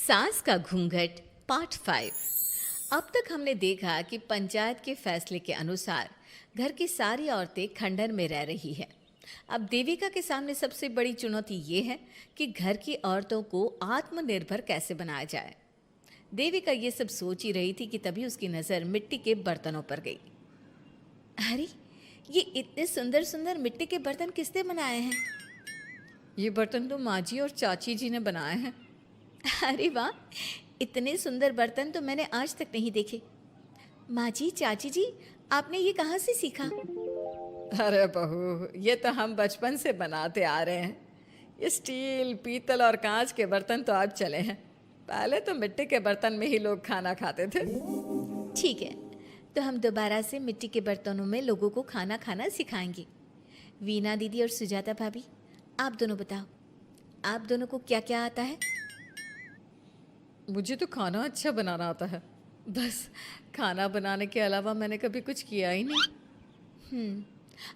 सास का घूंघट पार्ट 5। अब तक हमने देखा कि पंचायत के फैसले के अनुसार घर की सारी औरतें खंडर में रह रही है। अब देविका के सामने सबसे बड़ी चुनौती ये है कि घर की औरतों को आत्मनिर्भर कैसे बनाया जाए। देविका ये सब सोच ही रही थी कि तभी उसकी नज़र मिट्टी के बर्तनों पर गई। अरे, ये इतने सुंदर सुंदर मिट्टी के बर्तन किसने बनाए हैं? ये बर्तन तो माँ जी और चाची जी ने बनाए हैं। अरे वाह, इतने सुंदर बर्तन तो मैंने आज तक नहीं देखे। माँ जी, चाची जी, आपने ये कहाँ से सीखा? अरे बहू, ये तो हम बचपन से बनाते आ रहे हैं। ये स्टील, पीतल और कांच के बर्तन तो अब चले हैं। पहले तो मिट्टी के बर्तन में ही लोग खाना खाते थे। ठीक है, तो हम दोबारा से मिट्टी के बर्तनों में लोगों को खाना खाना सिखाएंगे। वीना दीदी और सुजाता भाभी, आप दोनों बताओ, आप दोनों को क्या क्या आता है? मुझे तो खाना अच्छा बनाना आता है। बस खाना बनाने के अलावा मैंने कभी कुछ किया ही नहीं।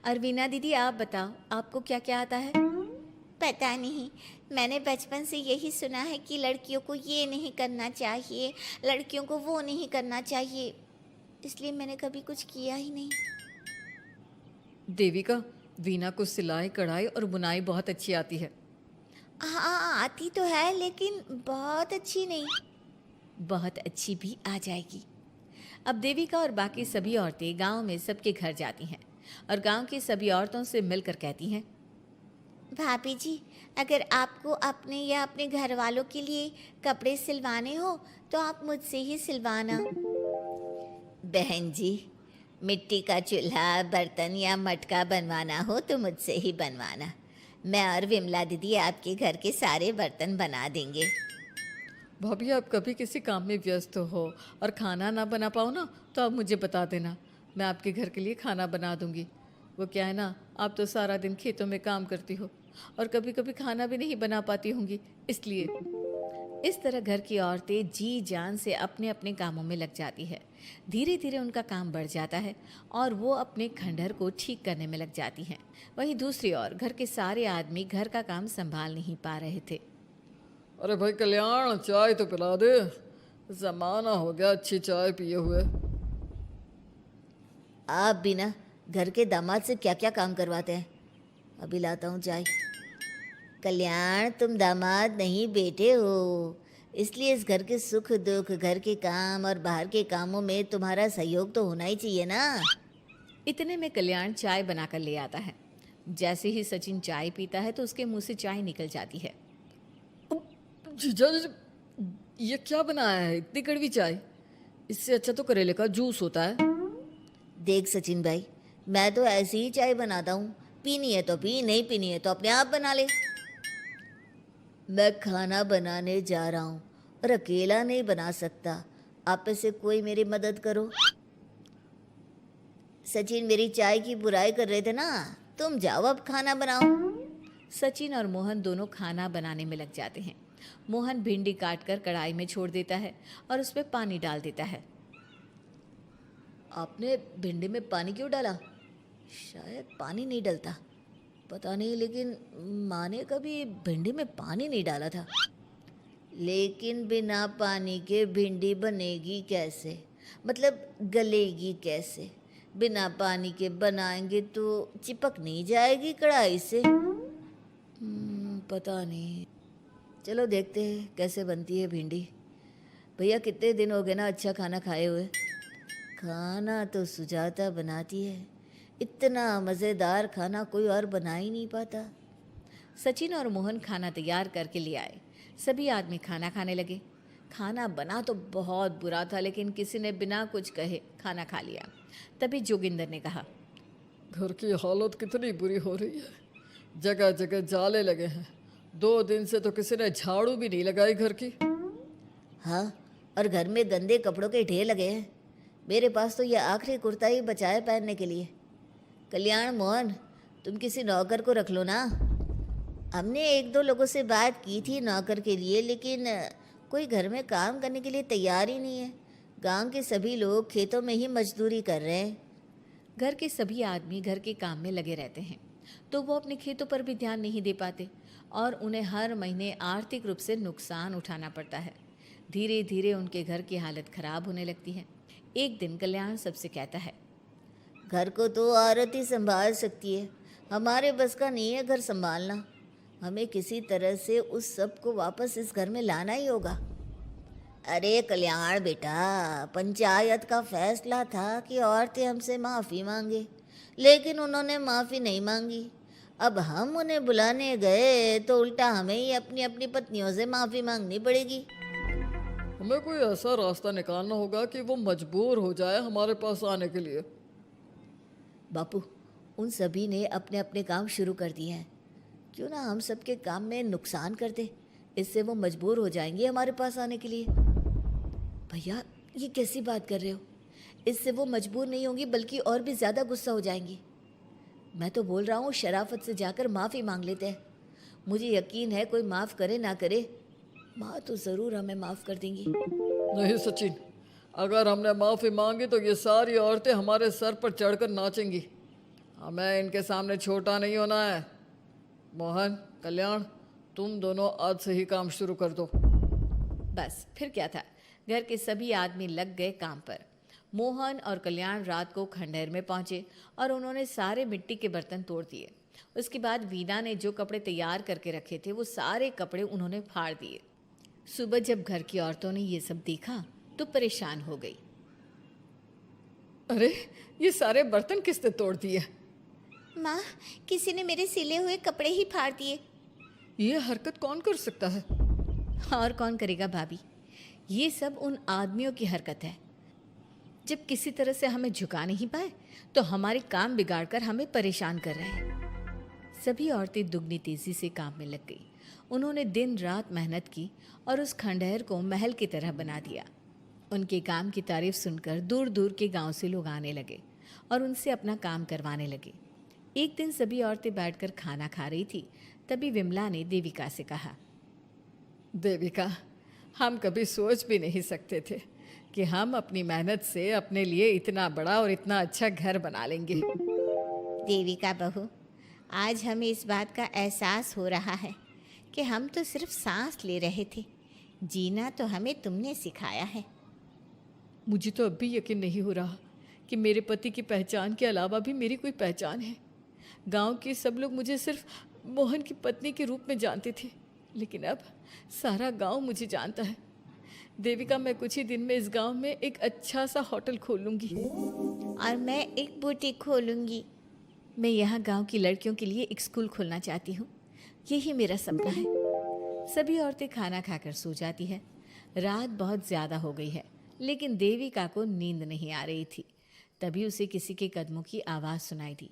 और वीना दीदी, आप बताओ, आपको क्या क्या आता है? पता नहीं, मैंने बचपन से यही सुना है कि लड़कियों को ये नहीं करना चाहिए, लड़कियों को वो नहीं करना चाहिए, इसलिए मैंने कभी कुछ किया ही नहीं। देविका, वीना को सिलाई, कढ़ाई और बुनाई बहुत अच्छी आती है। हाँ, आती तो है लेकिन बहुत अच्छी नहीं। बहुत अच्छी भी आ जाएगी। अब देविका और बाकी सभी औरतें गांव में सबके घर जाती हैं और गांव की सभी औरतों से मिलकर कहती हैं, भाभी जी, अगर आपको अपने या अपने घर वालों के लिए कपड़े सिलवाने हो तो आप मुझसे ही सिलवाना। बहन जी, मिट्टी का चूल्हा, बर्तन या मटका बनवाना हो तो मुझसे ही बनवाना। मैं और विमला दीदी आपके घर के सारे बर्तन बना देंगे। भाभी, आप कभी किसी काम में व्यस्त हो और खाना ना बना पाओ ना, तो आप मुझे बता देना, मैं आपके घर के लिए खाना बना दूंगी। वो क्या है ना, आप तो सारा दिन खेतों में काम करती हो और कभी कभी खाना भी नहीं बना पाती होंगी, इसलिए। इस तरह घर की औरतें जी जान से अपने अपने कामों में लग जाती है। धीरे धीरे उनका काम बढ़ जाता है और वो अपने खंडहर को ठीक करने में लग जाती हैं। वहीं दूसरी ओर घर के सारे आदमी घर का काम संभाल नहीं पा रहे थे। अरे भाई कल्याण, चाय तो पिला दे। जमाना हो गया अच्छी चाय पिए हुए। आप बिना घर के दामाद से क्या क्या काम करवाते हैं? अभी लाता हूँ चाय। कल्याण, तुम दामाद नहीं बेटे हो, इसलिए इस घर के सुख दुख, घर के काम और बाहर के कामों में तुम्हारा सहयोग तो होना ही चाहिए ना। इतने में कल्याण चाय बनाकर ले आता है। जैसे ही सचिन चाय पीता है तो उसके मुंह से चाय निकल जाती है। जीजा जी, ये क्या बनाया है, इतनी कड़वी चाय? इससे अच्छा तो करेले का जूस होता है। देख सचिन भाई, मैं तो ऐसी ही चाय बनाता हूँ, पीनी है तो पी, नहीं पीनी है तो अपने आप बना ले। मैं खाना बनाने जा रहा हूँ और अकेला नहीं बना सकता, आप में से कोई मेरी मदद करो। सचिन मेरी चाय की बुराई कर रहे थे ना, तुम जाओ अब खाना बनाओ। सचिन और मोहन दोनों खाना बनाने में लग जाते हैं। मोहन भिंडी काटकर कढ़ाई में छोड़ देता है और उसमें पानी डाल देता है। आपने भिंडी में पानी क्यों डाला? शायद पानी नहीं डलता, पता नहीं, लेकिन माँ ने कभी भिंडी में पानी नहीं डाला था। लेकिन बिना पानी के भिंडी बनेगी कैसे, मतलब गलेगी कैसे? बिना पानी के बनाएंगे तो चिपक नहीं जाएगी कढ़ाई से? पता नहीं, चलो देखते हैं कैसे बनती है भिंडी। भैया, कितने दिन हो गए ना अच्छा खाना खाए हुए। खाना तो सुजाता बनाती है, इतना मज़ेदार खाना कोई और बना ही नहीं पाता। सचिन और मोहन खाना तैयार करके ले आए। सभी आदमी खाना खाने लगे। खाना बना तो बहुत बुरा था, लेकिन किसी ने बिना कुछ कहे खाना खा लिया। तभी जोगिंदर ने कहा, घर की हालत कितनी बुरी हो रही है, जगह जगह जाले लगे हैं। 2 दिन से तो किसी ने झाड़ू भी नहीं लगाई घर की। हाँ, और घर में गंदे कपड़ों के ढेर लगे हैं। मेरे पास तो यह आखिरी कुर्ता ही बचा है पहनने के लिए। कल्याण, मोहन, तुम किसी नौकर को रख लो ना। हमने 1-2 लोगों से बात की थी नौकर के लिए, लेकिन कोई घर में काम करने के लिए तैयार ही नहीं है। गांव के सभी लोग खेतों में ही मजदूरी कर रहे हैं। घर के सभी आदमी घर के काम में लगे रहते हैं, तो वो अपने खेतों पर भी ध्यान नहीं दे पाते और उन्हें हर महीने आर्थिक रूप से नुकसान उठाना पड़ता है। धीरे धीरे उनके घर की हालत खराब होने लगती है। एक दिन कल्याण सबसे कहता है, घर को तो औरत ही संभाल सकती है, हमारे बस का नहीं है घर संभालना। हमें किसी तरह से उस सब को वापस इस घर में लाना ही होगा। अरे कल्याण बेटा, पंचायत का फैसला था कि औरतें हमसे माफ़ी मांगे, लेकिन उन्होंने माफ़ी नहीं मांगी। अब हम उन्हें बुलाने गए तो उल्टा हमें ही अपनी अपनी पत्नियों से माफ़ी मांगनी पड़ेगी। हमें कोई ऐसा रास्ता निकालना होगा कि वो मजबूर हो जाए हमारे पास आने के लिए। बापू, उन सभी ने अपने अपने काम शुरू कर दिए हैं, क्यों ना हम सबके काम में नुकसान कर दे, इससे वो मजबूर हो जाएंगे हमारे पास आने के लिए। भैया, ये कैसी बात कर रहे हो? इससे वो मजबूर नहीं होंगी बल्कि और भी ज़्यादा गुस्सा हो जाएंगी। मैं तो बोल रहा हूँ शराफत से जाकर माफ़ी मांग लेते हैं। मुझे यकीन है कोई माफ़ करे ना करे, माँ तो ज़रूर हमें माफ़ कर देंगी। नहीं सचिन, अगर हमने माफ़ी मांगी तो ये सारी औरतें हमारे सर पर चढ़कर नाचेंगी। हमें इनके सामने छोटा नहीं होना है। मोहन, कल्याण, तुम दोनों आज से ही काम शुरू कर दो। बस फिर क्या था, घर के सभी आदमी लग गए काम पर। मोहन और कल्याण रात को खंडहर में पहुंचे और उन्होंने सारे मिट्टी के बर्तन तोड़ दिए। उसके बाद वीना ने जो कपड़े तैयार करके रखे थे वो सारे कपड़े उन्होंने फाड़ दिए। सुबह जब घर की औरतों ने ये सब देखा तो परेशान हो गई। अरे, ये सारे बर्तन किसने तोड़ दिए? माँ, किसी ने मेरे सिले हुए कपड़े ही फाड़ दिए। ये हरकत कौन कर सकता है? और कौन करेगा भाभी, ये सब उन आदमियों की हरकत है। जब किसी तरह से हमें झुका नहीं पाए तो हमारे काम बिगाड़कर हमें परेशान कर रहे हैं। सभी औरतें दुगनी तेजी से काम में लग गई। उन्होंने दिन रात मेहनत की और उस खंडहर को महल की तरह बना दिया। उनके काम की तारीफ सुनकर दूर दूर के गांव से लोग आने लगे और उनसे अपना काम करवाने लगे। एक दिन सभी औरतें बैठकर खाना खा रही थी, तभी विमला ने देविका से कहा, देविका, हम कभी सोच भी नहीं सकते थे कि हम अपनी मेहनत से अपने लिए इतना बड़ा और इतना अच्छा घर बना लेंगे। देविका बहू, आज हमें इस बात का एहसास हो रहा है कि हम तो सिर्फ सांस ले रहे थे, जीना तो हमें तुमने सिखाया है। मुझे तो अब भी यकीन नहीं हो रहा कि मेरे पति की पहचान के अलावा भी मेरी कोई पहचान है। गांव के सब लोग मुझे सिर्फ मोहन की पत्नी के रूप में जानते थे, लेकिन अब सारा गांव मुझे जानता है। देविका, मैं कुछ ही दिन में इस गांव में एक अच्छा सा होटल खोलूंगी और मैं एक बुटीक खोलूंगी। मैं यहाँ गांव की लड़कियों के लिए एक स्कूल खोलना चाहती हूँ, यही मेरा सपना है। सभी औरतें खाना खाकर सो जाती है। रात बहुत ज़्यादा हो गई है, लेकिन देविका को नींद नहीं आ रही थी। तभी उसे किसी के कदमों की आवाज़ सुनाई दी।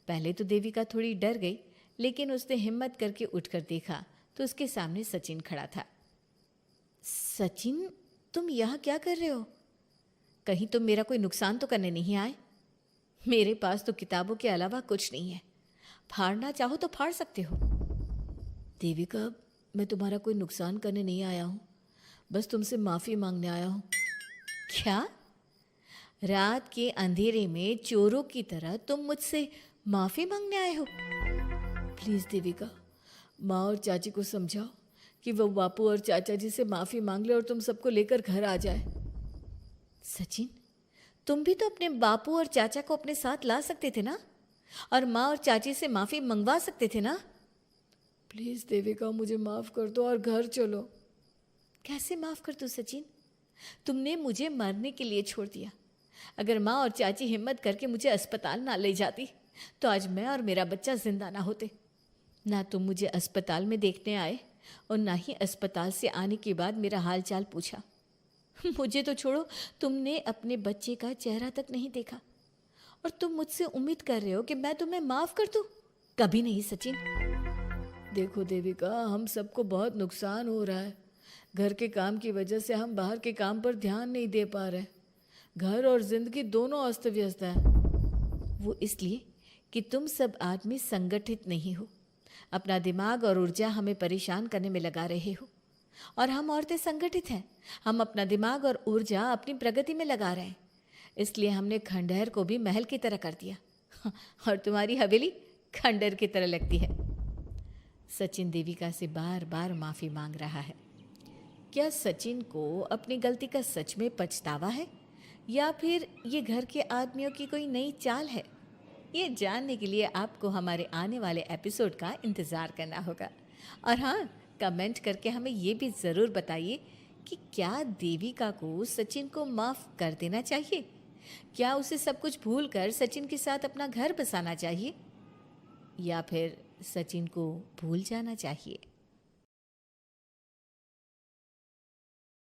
पहले तो देविका थोड़ी डर गई, लेकिन उसने हिम्मत करके उठकर देखा तो उसके सामने सचिन खड़ा था। सचिन, तुम यहाँ क्या कर रहे हो? कहीं तुम मेरा कोई नुकसान तो करने नहीं आए? मेरे पास तो किताबों के अलावा कुछ नहीं है, फाड़ना चाहो तो फाड़ सकते हो। देविका, मैं तुम्हारा कोई नुकसान करने नहीं आया हूँ, बस तुमसे माफ़ी मांगने आया हूँ। क्या? रात के अंधेरे में चोरों की तरह तुम मुझसे माफ़ी मांगने आए हो? प्लीज़ देविका, माँ और चाची को समझाओ कि वो बापू और चाचा जी से माफ़ी मांग ले और तुम सबको लेकर घर आ जाए। सचिन, तुम भी तो अपने बापू और चाचा को अपने साथ ला सकते थे ना, और माँ और चाची से माफ़ी मंगवा सकते थे ना। प्लीज़ देविका, मुझे माफ़ कर दो और घर चलो। कैसे माफ़ कर दूँ सचिन? तुमने मुझे मरने के लिए छोड़ दिया। अगर माँ और चाची हिम्मत करके मुझे अस्पताल ना ले जाती तो आज मैं और मेरा बच्चा जिंदा ना होते। ना तुम मुझे अस्पताल में देखने आए और ना ही अस्पताल से आने के बाद मेरा हाल चाल पूछा। मुझे तो छोड़ो, तुमने अपने बच्चे का चेहरा तक नहीं देखा और तुम मुझसे उम्मीद कर रहे हो कि मैं तुम्हें माफ़ कर दूँ? कभी नहीं सचिन। देखो देविका, हम सबको बहुत नुकसान हो रहा है। घर के काम की वजह से हम बाहर के काम पर ध्यान नहीं दे पा रहे। घर और जिंदगी दोनों अस्त व्यस्त है। वो इसलिए कि तुम सब आदमी संगठित नहीं हो। अपना दिमाग और ऊर्जा हमें परेशान करने में लगा रहे हो, और हम औरतें संगठित हैं। हम अपना दिमाग और ऊर्जा अपनी प्रगति में लगा रहे हैं। इसलिए हमने खंडहर को भी महल की तरह कर दिया और तुम्हारी हवेली खंडहर की तरह लगती है। सचिन देविका से बार बार माफ़ी मांग रहा है। क्या सचिन को अपनी गलती का सच में पछतावा है या फिर ये घर के आदमियों की कोई नई चाल है? ये जानने के लिए आपको हमारे आने वाले एपिसोड का इंतज़ार करना होगा। और हाँ, कमेंट करके हमें ये भी ज़रूर बताइए कि क्या देविका को सचिन को माफ़ कर देना चाहिए? क्या उसे सब कुछ भूल कर सचिन के साथ अपना घर बसाना चाहिए या फिर सचिन को भूल जाना चाहिए?